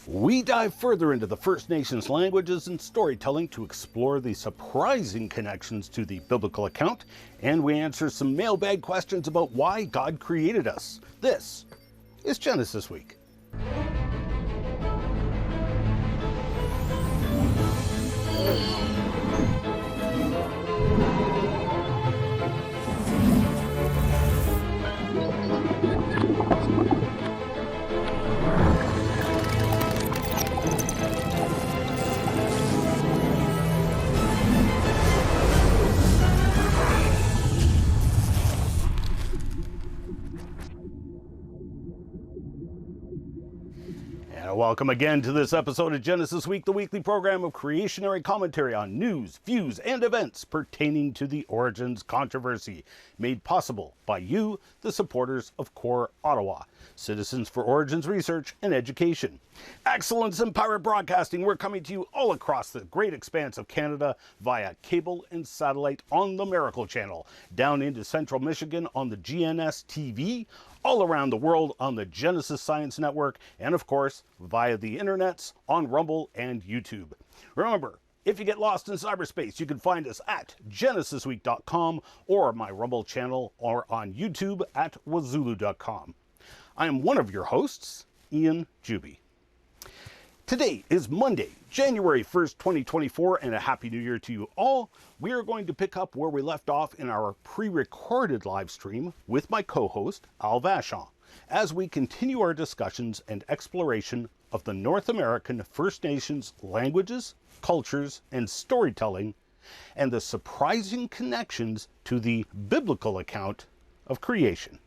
We dive further into the First Nations languages and storytelling to explore the surprising connections to the biblical account, and we answer some mailbag questions about why God created us. This is Genesis Week. Welcome again to this episode of Genesis Week, the weekly program of creationary commentary on news, views, and events pertaining to the Origins controversy, made possible by you, the supporters of CORE Ottawa, Citizens for Origins Research and Education. Excellence in pirate broadcasting, we're coming to you all across the great expanse of Canada via cable and satellite on the Miracle Channel, down into central Michigan on the GNS TV, all around the world on the Genesis Science Network, and of course, via the internets on Rumble and YouTube. Remember, if you get lost in cyberspace, you can find us at genesisweek.com or my Rumble channel or on YouTube at wazulu.com. I am one of your hosts, Ian Juby. Today is Monday, January 1st, 2024, and a Happy New Year to you all. We are going to pick up where we left off in our pre-recorded live stream with my co-host, Al Vachon, as we continue our discussions and exploration of the North American First Nations languages, cultures, and storytelling, and the surprising connections to the biblical account of creation.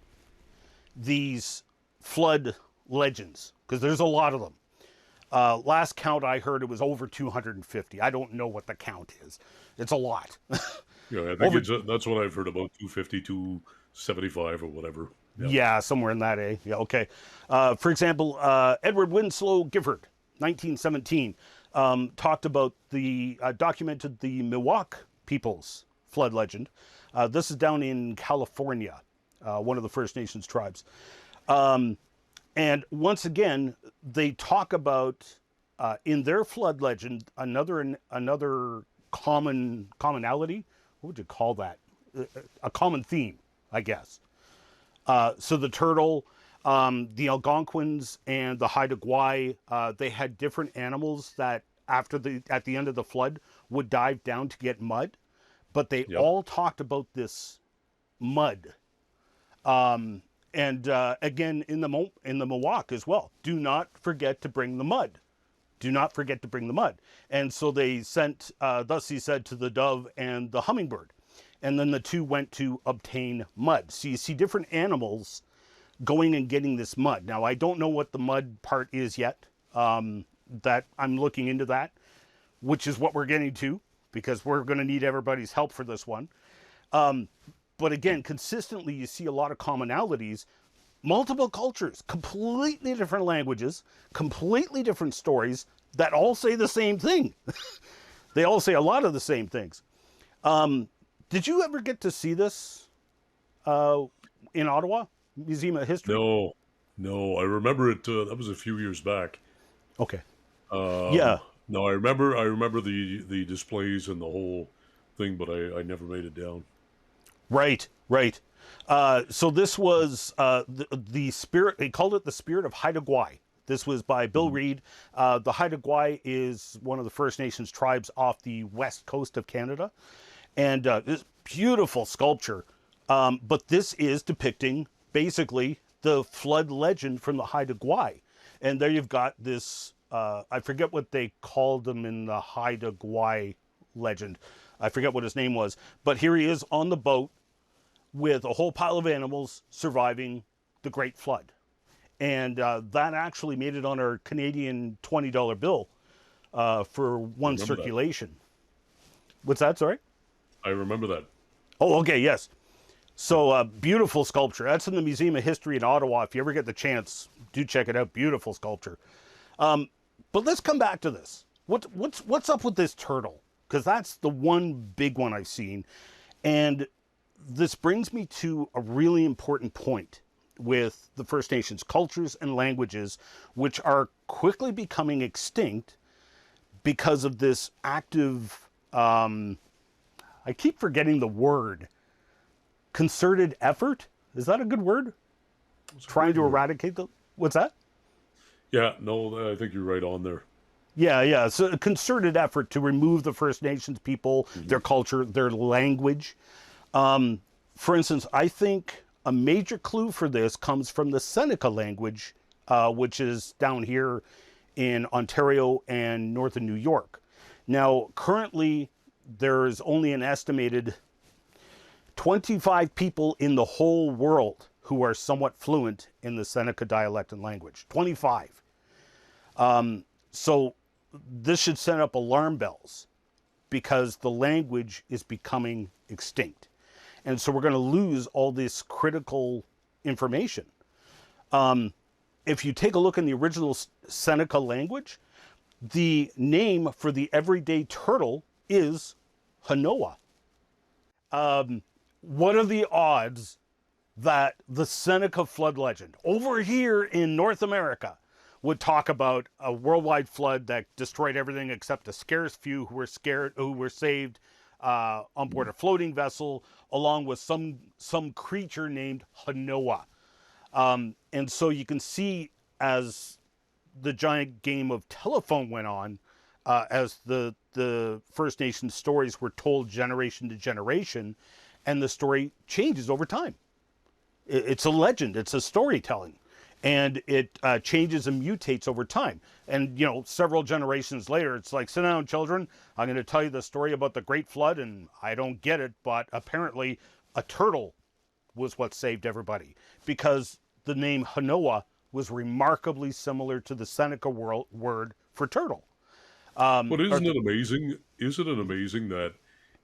These flood legends, because there's a lot of them. Last count I heard, it was over 250. I don't know what the count is. It's a lot. Yeah, I think that's what I've heard, about 250, 275 or whatever. Yeah, somewhere in that, eh? Yeah, okay. For example, Edward Winslow Gifford, 1917, talked about documented the Miwok people's flood legend. This is down in California, one of the First Nations tribes. And once again, they talk about, in their flood legend, another commonality. What would you call that? A common theme, I guess. So the turtle, the Algonquins, and the Haida Gwaii, they had different animals that at the end of the flood would dive down to get mud, but they all talked about this mud. And again, in the Miwok as well, do not forget to bring the mud. Do not forget to bring the mud. And so they sent, thus he said, to the dove and the hummingbird. And then the two went to obtain mud. So you see different animals going and getting this mud. Now, I don't know what the mud part is yet. That I'm looking into that, which is what we're getting to, because we're going to need everybody's help for this one. But again, consistently, you see a lot of commonalities, multiple cultures, completely different languages, completely different stories that all say the same thing. They all say a lot of the same things. Did you ever get to see this in Ottawa, Museum of History? No, I remember it. That was a few years back. Okay. Yeah. No, I remember the displays and the whole thing, but I never made it down. Right. So this was the spirit, they called it the spirit of Haida Gwaii. This was by Bill Reed. The Haida Gwaii is one of the First Nations tribes off the west coast of Canada. And this beautiful sculpture. But this is depicting basically the flood legend from the Haida Gwaii. And there you've got this, I forget what they called them in the Haida Gwaii legend. I forget what his name was, but here he is on the boat with a whole pile of animals surviving the Great Flood. And that actually made it on our Canadian $20 bill for one circulation. What's that, sorry? I remember that. Oh, okay, yes. So beautiful sculpture. That's in the Museum of History in Ottawa. If you ever get the chance, do check it out. Beautiful sculpture. But let's come back to this. What's up with this turtle? Because that's the one big one I've seen. And this brings me to a really important point. with the First Nations cultures and languages, which are quickly becoming extinct because of this active, I keep forgetting the word, concerted effort. Is that a good word? Trying to eradicate the, what's that? Yeah, no, I think you're right on there. Yeah. So a concerted effort to remove the First Nations people, Hmm. their culture, their language. For instance, I think a major clue for this comes from the Seneca language, which is down here in Ontario and northern New York. Now, currently, there's only an estimated 25 people in the whole world who are somewhat fluent in the Seneca dialect and language. 25. So this should set up alarm bells because the language is becoming extinct. And so we're going to lose all this critical information. If you take a look in the original Seneca language, the name for the everyday turtle is Hanoa. What are the odds that the Seneca flood legend over here in North America would talk about a worldwide flood that destroyed everything except a scarce few who were saved on board a floating vessel, along with some creature named Hanoa. And so you can see as the giant game of telephone went on, as the First Nations stories were told generation to generation, and the story changes over time. It's a legend. It's a storytelling, and it changes and mutates over time. And several generations later, it's like, sit down, children. I'm going to tell you the story about the Great Flood, and I don't get it, but apparently a turtle was what saved everybody because the name Hanoa was remarkably similar to the Seneca word for turtle. But Or isn't it amazing? Isn't it amazing that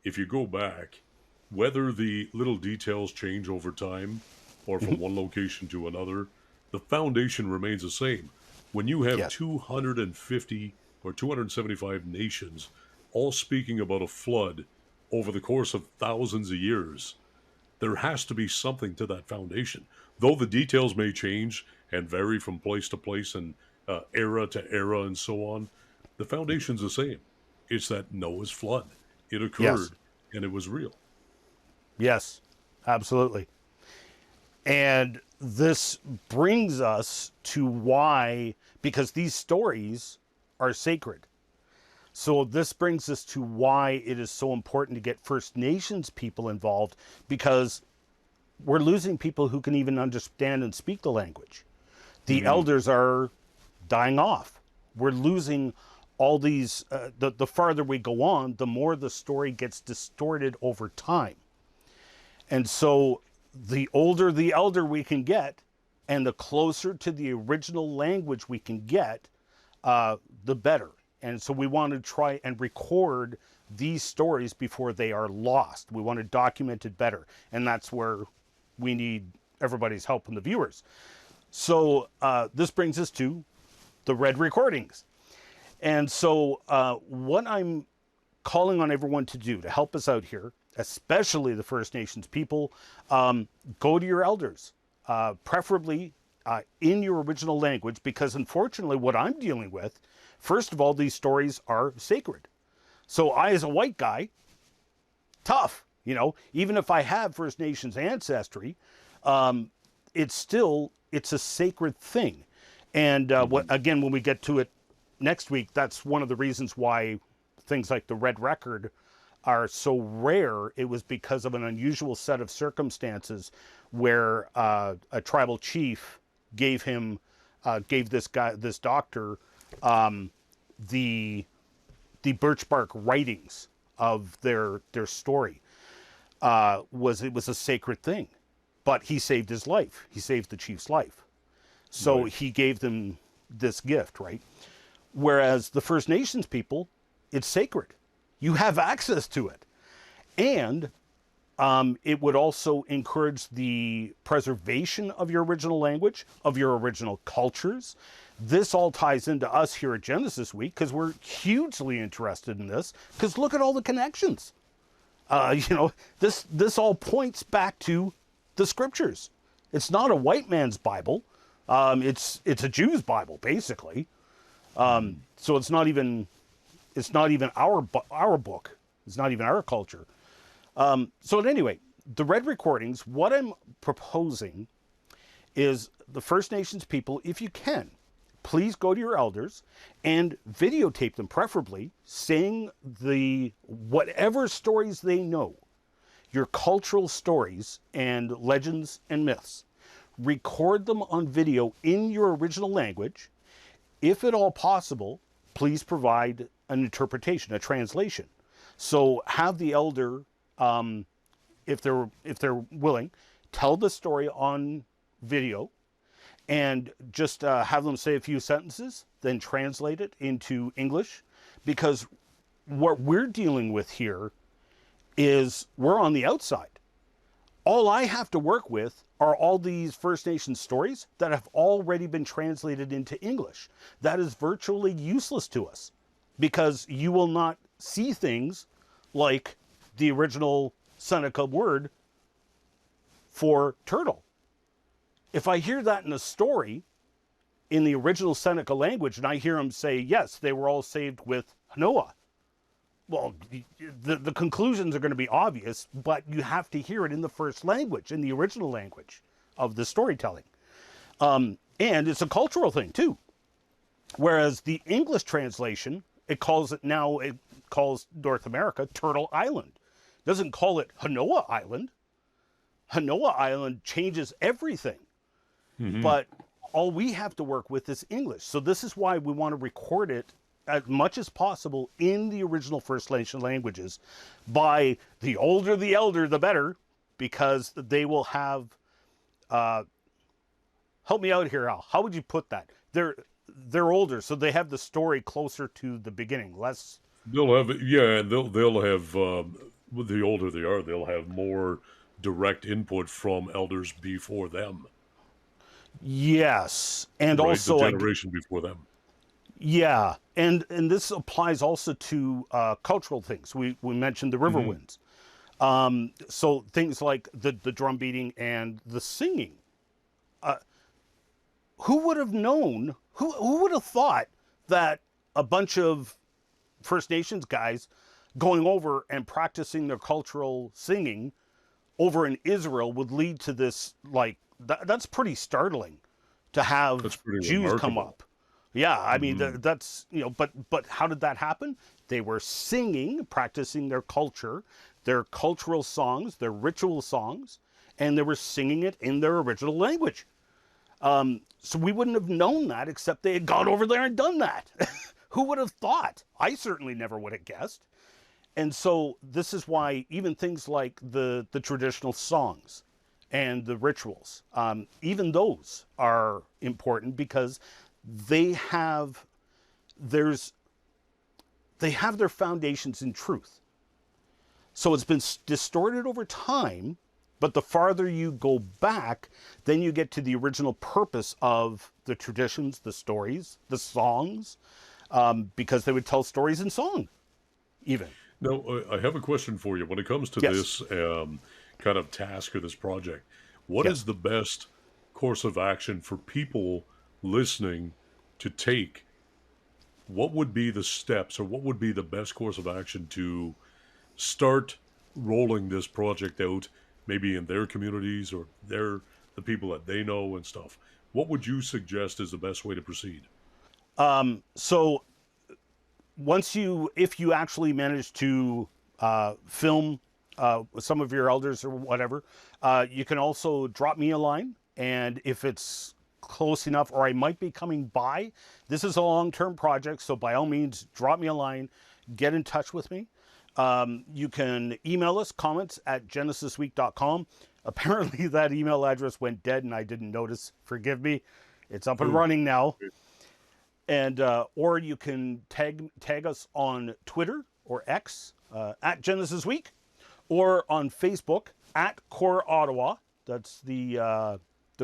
if you go back, whether the little details change over time or from one location to another, the foundation remains the same. When you have yes, 250 or 275 nations all speaking about a flood over the course of thousands of years, there has to be something to that foundation. Though the details may change and vary from place to place and era to era and so on, the foundation's the same. It's that Noah's flood. It yes, occurred and it was real. yes, absolutely. And this brings us to why, because these stories are sacred. So this brings us to why it is so important to get First Nations people involved, because we're losing people who can even understand and speak the language. The Hmm. elders are dying off. We're losing all these. The farther we go on, the more the story gets distorted over time. And so the older the elder we can get, and the closer to the original language we can get, the better. And so we want to try and record these stories before they are lost. We want to document it better. And that's where we need everybody's help and the viewers. So this brings us to the red recordings. And so what I'm calling on everyone to do to help us out here, especially the First Nations people, go to your elders, preferably in your original language, because unfortunately what I'm dealing with, first of all, these stories are sacred. So I, as a white guy, tough, even if I have First Nations ancestry, it's a sacred thing. And Hmm. when we get to it next week, that's one of the reasons why things like the Red Record are so rare. It was because of an unusual set of circumstances where a tribal chief gave this doctor, the birch bark writings of their story. It was a sacred thing, but he saved his life. He saved the chief's life. So Right. he gave them this gift, right? Whereas the First Nations people, it's sacred. You have access to it. And it would also encourage the preservation of your original language, of your original cultures. This all ties into us here at Genesis Week because we're hugely interested in this. Because look at all the connections. This all points back to the scriptures. It's not a white man's Bible. It's a Jew's Bible, basically. So it's not even our book. It's not even our culture. So at any rate, the red recordings, what I'm proposing is the First Nations people, if you can, please go to your elders and videotape them, preferably saying whatever stories they know, your cultural stories and legends and myths. Record them on video in your original language. If at all possible, please provide an interpretation, a translation. So have the elder, if they're willing, tell the story on video, and just have them say a few sentences, then translate it into English, because what we're dealing with here is we're on the outside. All I have to work with are all these First Nation stories that have already been translated into English. That is virtually useless to us, because you will not see things like the original Seneca word for turtle. If I hear that in a story in the original Seneca language, and I hear them say, yes, they were all saved with Noah, well, the conclusions are going to be obvious, but you have to hear it in the first language, in the original language of the storytelling. And it's a cultural thing, too. Whereas the English translation, it calls North America Turtle Island. It doesn't call it Hanoa Island. Hanoa Island changes everything. But all we have to work with is English. So this is why we want to record it as much as possible in the original First Nation languages. By the older the elder, the better, because they will have... help me out here, Al. How would you put that? They're older, so they have the story closer to the beginning, less... They'll have, yeah, and they'll have, the older they are, they'll have more direct input from elders before them. Yes, and right? also the generation before them. Yeah, and this applies also to cultural things. We mentioned the river winds, so things like the drum beating and the singing. Who would have known? Who would have thought that a bunch of First Nations guys going over and practicing their cultural singing over in Israel would lead to this? Like that's pretty startling to have Jews remarkable. come up. Yeah, I mean that's but how did that happen? They were singing, practicing their culture, their cultural songs, their ritual songs, and they were singing it in their original language. So we wouldn't have known that except they had gone over there and done that. Who would have thought? I certainly never would have guessed. And so this is why even things like the traditional songs and the rituals, even those are important because they have their foundations in truth. So it's been distorted over time, but the farther you go back, then you get to the original purpose of the traditions, the stories, the songs, because they would tell stories in song, even. Now, I have a question for you. When it comes to this kind of task or this project, what is the best course of action for people listening to take? What would be the steps, or what would be the best course of action to start rolling this project out, maybe in their communities or the people that they know and stuff? What would you suggest is the best way to proceed? So if you actually manage to film some of your elders or whatever, you can also drop me a line, and if it's close enough, or I might be coming by. This is a long-term project, so by all means, drop me a line, get in touch with me. You can email us, comments@genesisweek.com. Apparently that email address went dead and I didn't notice. Forgive me. It's up and running now. And or you can tag us on Twitter or X @GenesisWeek, or on Facebook @Core Ottawa. That's the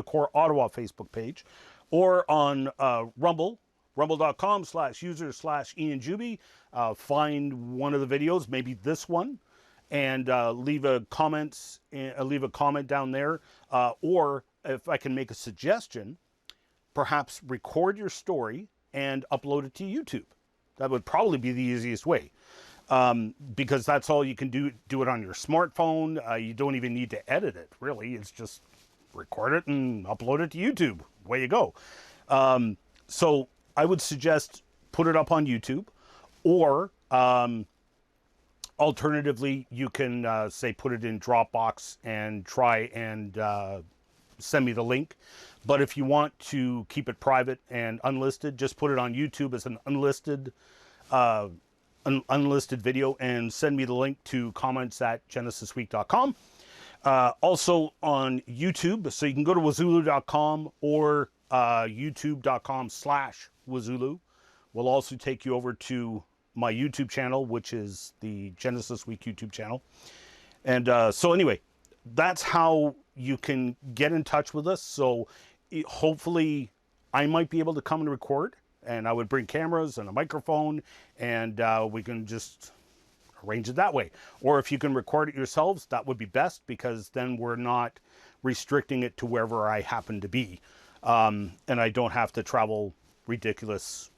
Core Ottawa Facebook page, or on Rumble, rumble.com/user/Ian Juby. Find one of the videos, maybe this one, and leave a comment down there, or if I can make a suggestion, perhaps record your story and upload it to YouTube. That would probably be the easiest way, because that's all you can do. Do it on your smartphone. You don't even need to edit it, really. It's just record it and upload it to YouTube. Way you go. So I would suggest put it up on YouTube, or alternatively, you can say put it in Dropbox and try and send me the link. But if you want to keep it private and unlisted, just put it on YouTube as an unlisted video and send me the link to comments@genesisweek.com. Also on YouTube, so you can go to wazulu.com or youtube.com/wazulu. Will also take you over to my YouTube channel, which is the Genesis Week YouTube channel. And so anyway, that's how you can get in touch with us. So hopefully I might be able to come and record, and I would bring cameras and a microphone, and we can just arrange it that way. Or if you can record it yourselves, that would be best, because then we're not restricting it to wherever I happen to be. And I don't have to travel ridiculous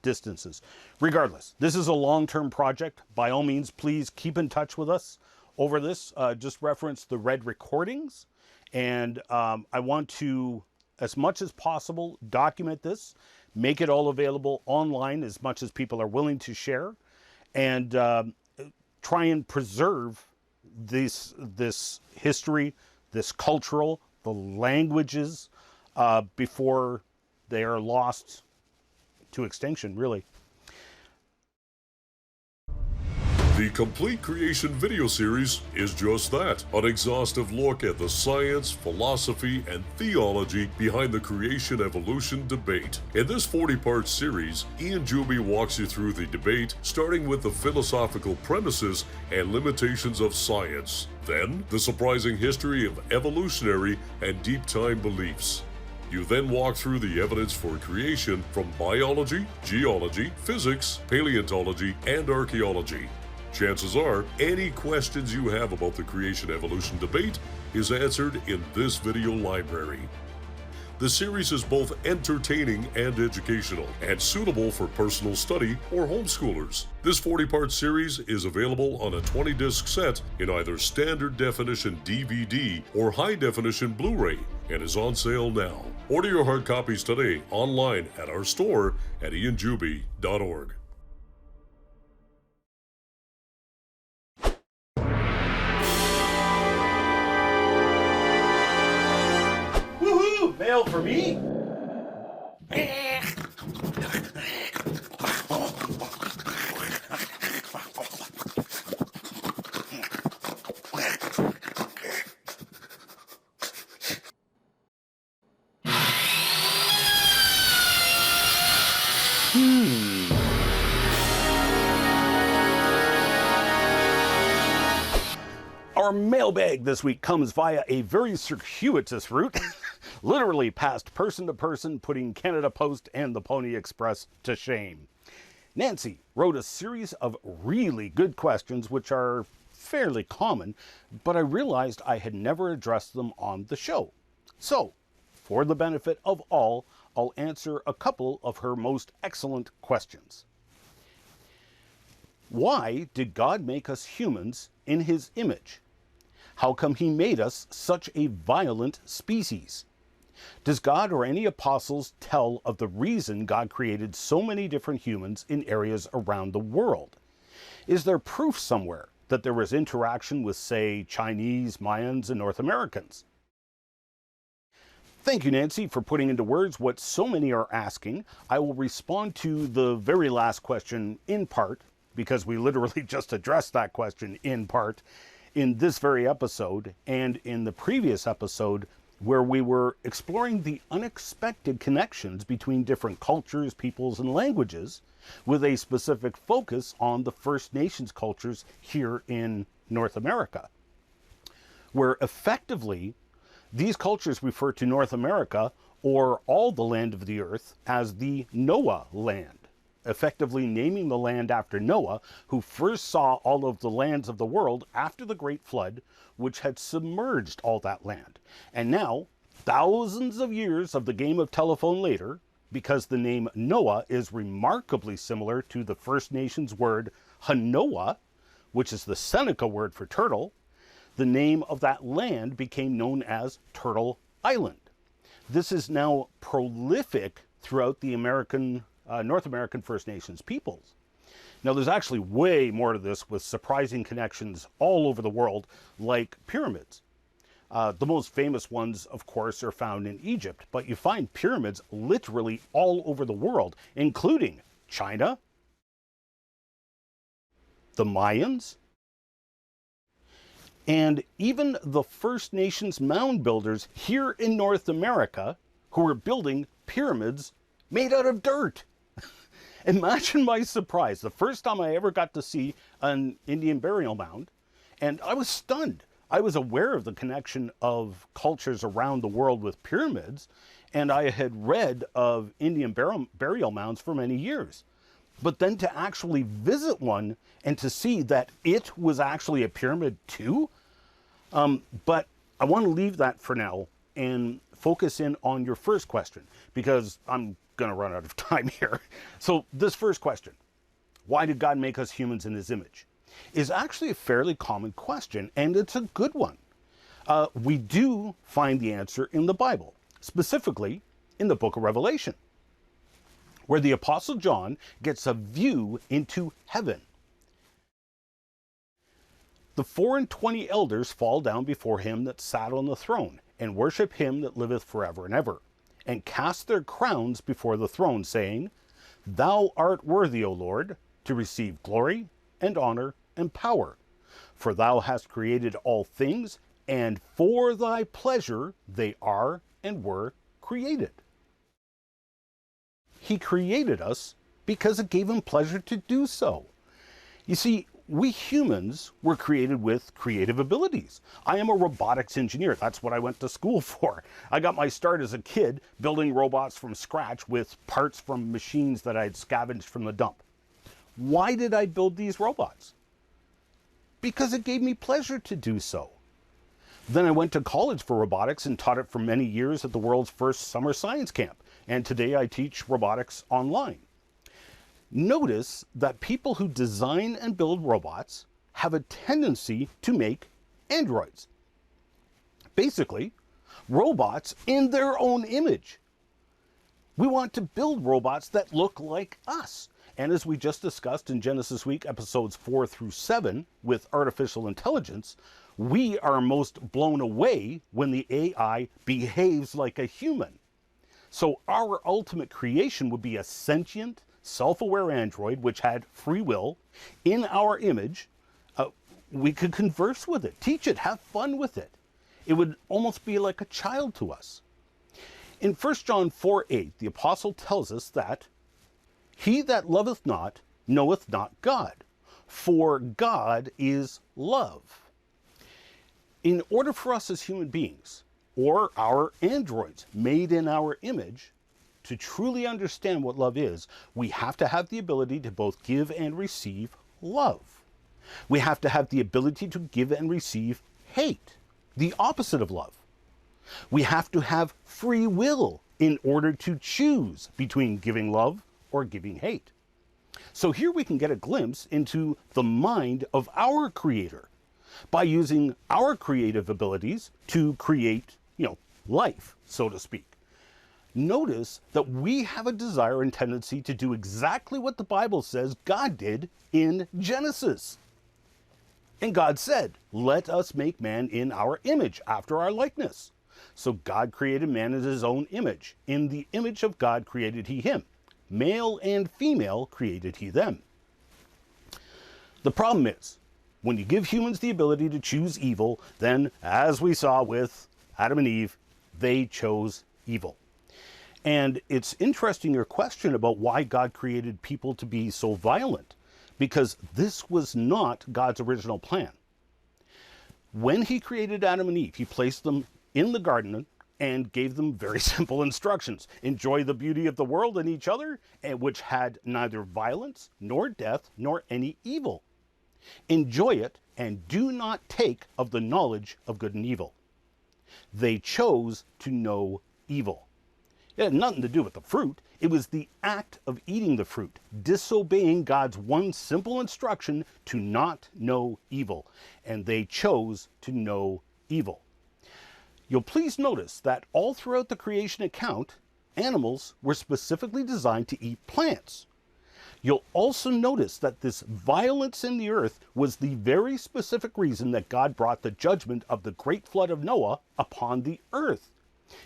distances. Regardless, this is a long-term project. By all means, please keep in touch with us over this. Just reference the red recordings. And I want to, as much as possible, document this, make it all available online as much as people are willing to share, and try and preserve this history, this cultural, the languages, before they are lost to extinction, really. The Complete Creation video series is just that, an exhaustive look at the science, philosophy, and theology behind the creation-evolution debate. In this 40-part series, Ian Juby walks you through the debate, starting with the philosophical premises and limitations of science, then the surprising history of evolutionary and deep-time beliefs. You then walk through the evidence for creation from biology, geology, physics, paleontology, and archaeology. Chances are, any questions you have about the creation-evolution debate is answered in this video library. The series is both entertaining and educational, and suitable for personal study or homeschoolers. This 40-part series is available on a 20-disc set in either standard definition DVD or high-definition Blu-ray, and is on sale now. Order your hard copies today online at our store at ianjuby.org. Woohoo! Mail for me? Our mailbag this week comes via a very circuitous route, literally past person to person, putting Canada Post and the Pony Express to shame. Nancy wrote a series of really good questions which are fairly common, but I realized I had never addressed them on the show. So, for the benefit of all, I'll answer a couple of her most excellent questions. Why did God make us humans in his image? How come he made us such a violent species? Does God or any apostles tell of the reason God created so many different humans in areas around the world? Is there proof somewhere that there was interaction with, say, Chinese, Mayans, and North Americans? Thank you, Nancy, for putting into words what so many are asking. I will respond to the very last question in part, because we literally just addressed that question in part in this very episode and in the previous episode, where we were exploring the unexpected connections between different cultures, peoples, and languages, with a specific focus on the First Nations cultures here in North America, where effectively these cultures refer to North America, or all the land of the earth, as the Noah land, effectively naming the land after Noah, who first saw all of the lands of the world after the Great Flood, which had submerged all that land. And now, Thousands of years of the game of telephone later, because the name Noah is remarkably similar to the First Nations word Hanoah, which is the Seneca word for turtle, the name of that land became known as Turtle Island. This is now prolific throughout the North American First Nations peoples. Now, there's actually way more to this with surprising connections all over the world, like pyramids. The most famous ones, of course, are found in Egypt, but you find pyramids literally all over the world, including China, the Mayans, and even the First Nations mound builders here in North America who were building pyramids made out of dirt. Imagine my surprise the first time I ever got to see an Indian burial mound, and I was stunned. I was aware of the connection of cultures around the world with pyramids, and I had read of Indian burial mounds for many years. But then to actually visit one and to see that it was actually a pyramid too. But I want to leave that for now and focus in on your first question, because I'm going to run out of time here. So this first question, why did God make us humans in his image, is actually a fairly common question, and it's a good one. We do find the answer in the Bible, specifically in the book of Revelation, where the Apostle John gets a view into heaven. The 24 elders fall down before him that sat on the throne, and worship him that liveth forever and ever, and cast their crowns before the throne, saying, Thou art worthy, O Lord, to receive glory and honor and power. For thou hast created all things, and for thy pleasure they are and were created. He created us because it gave him pleasure to do so. You see, we humans were created with creative abilities. I am a robotics engineer. That's what I went to school for. I got my start as a kid building robots from scratch with parts from machines that I'd scavenged from the dump. Why did I build these robots? Because it gave me pleasure to do so. Then I went to college for robotics and taught it for many years at the world's first summer science camp. And today I teach robotics online. Notice that people who design and build robots have a tendency to make androids. Basically, robots in their own image. We want to build robots that look like us. And as we just discussed in Genesis Week episodes 4 through 7 with artificial intelligence, we are most blown away when the AI behaves like a human. So our ultimate creation would be a sentient, self-aware android which had free will in our image. We could converse with it, teach it, have fun with it. It would almost be like a child to us. In 1 John 4:8, the apostle tells us that he that loveth not knoweth not God, for God is love. In order for us as human beings, or our androids made in our image, to truly understand what love is, we have to have the ability to both give and receive love. We have to have the ability to give and receive hate, the opposite of love. We have to have free will in order to choose between giving love or giving hate. So here we can get a glimpse into the mind of our Creator by using our creative abilities to create, life, so to speak. Notice that we have a desire and tendency to do exactly what the Bible says God did in Genesis. And God said, let us make man in our image, after our likeness. So God created man in his own image. In the image of God created he him. Male and female created he them. The problem is, when you give humans the ability to choose evil, then, as we saw with Adam and Eve, they chose evil. And it's interesting your question about why God created people to be so violent, because this was not God's original plan. When he created Adam and Eve, he placed them in the garden and gave them very simple instructions. Enjoy the beauty of the world and each other, which had neither violence, nor death, nor any evil. Enjoy it, and do not take of the knowledge of good and evil. They chose to know evil. It had nothing to do with the fruit. It was the act of eating the fruit, disobeying God's one simple instruction to not know evil. And they chose to know evil. You'll please notice that all throughout the creation account, animals were specifically designed to eat plants. You'll also notice that this violence in the earth was the very specific reason that God brought the judgment of the great flood of Noah upon the earth.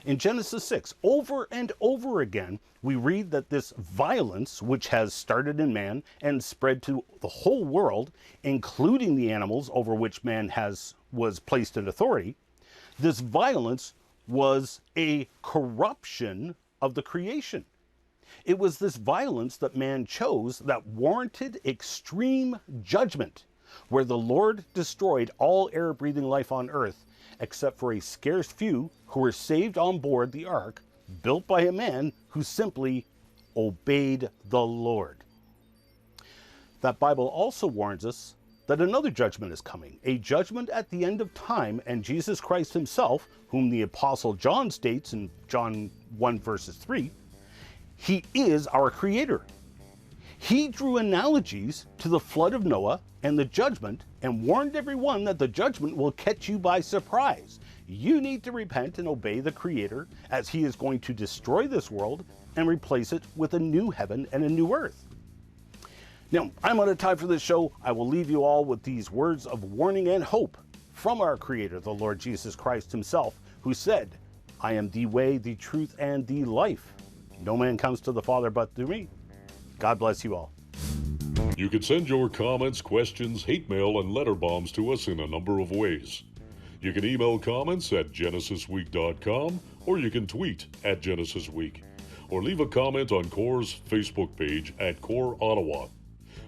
In Genesis 6, over and over again, we read that this violence, which has started in man and spread to the whole world, including the animals over which man was placed in authority, this violence was a corruption of the creation. It was this violence that man chose that warranted extreme judgment, where the Lord destroyed all air-breathing life on earth, except for a scarce few who were saved on board the ark, built by a man who simply obeyed the Lord. That Bible also warns us that another judgment is coming, a judgment at the end of time, and Jesus Christ himself, whom the Apostle John states in John 1 verses 3, he is our creator. He drew analogies to the flood of Noah and the judgment and warned everyone that the judgment will catch you by surprise. You need to repent and obey the Creator, as he is going to destroy this world and replace it with a new heaven and a new earth. Now, I'm out of time for this show. I will leave you all with these words of warning and hope from our Creator, the Lord Jesus Christ himself, who said, I am the way, the truth, and the life. No man comes to the Father but through me. God bless you all. You can send your comments, questions, hate mail, and letter bombs to us in a number of ways. You can email comments at genesisweek.com, or you can tweet at GenesisWeek, or leave a comment on CORE's Facebook page at CORE Ottawa,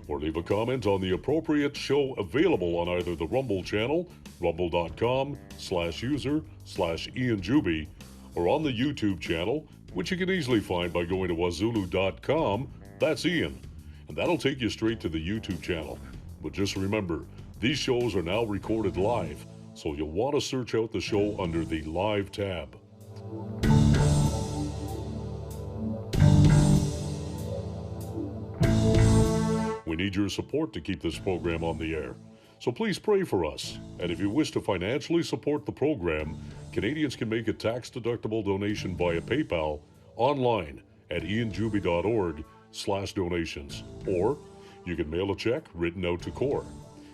or leave a comment on the appropriate show available on either the Rumble channel, rumble.com/user/IanJuby, or on the YouTube channel, which you can easily find by going to wazulu.com, that's Ian, and that'll take you straight to the YouTube channel. But just remember, these shows are now recorded live, so you'll want to search out the show under the Live tab. We need your support to keep this program on the air, so please pray for us. And if you wish to financially support the program, Canadians can make a tax-deductible donation via PayPal online at ianjuby.org/donations, or you can mail a check written out to CORE,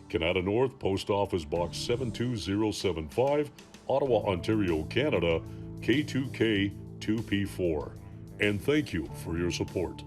Canada North, Post Office Box 72075, Ottawa, Ontario, Canada, K2K 2P4. And thank you for your support.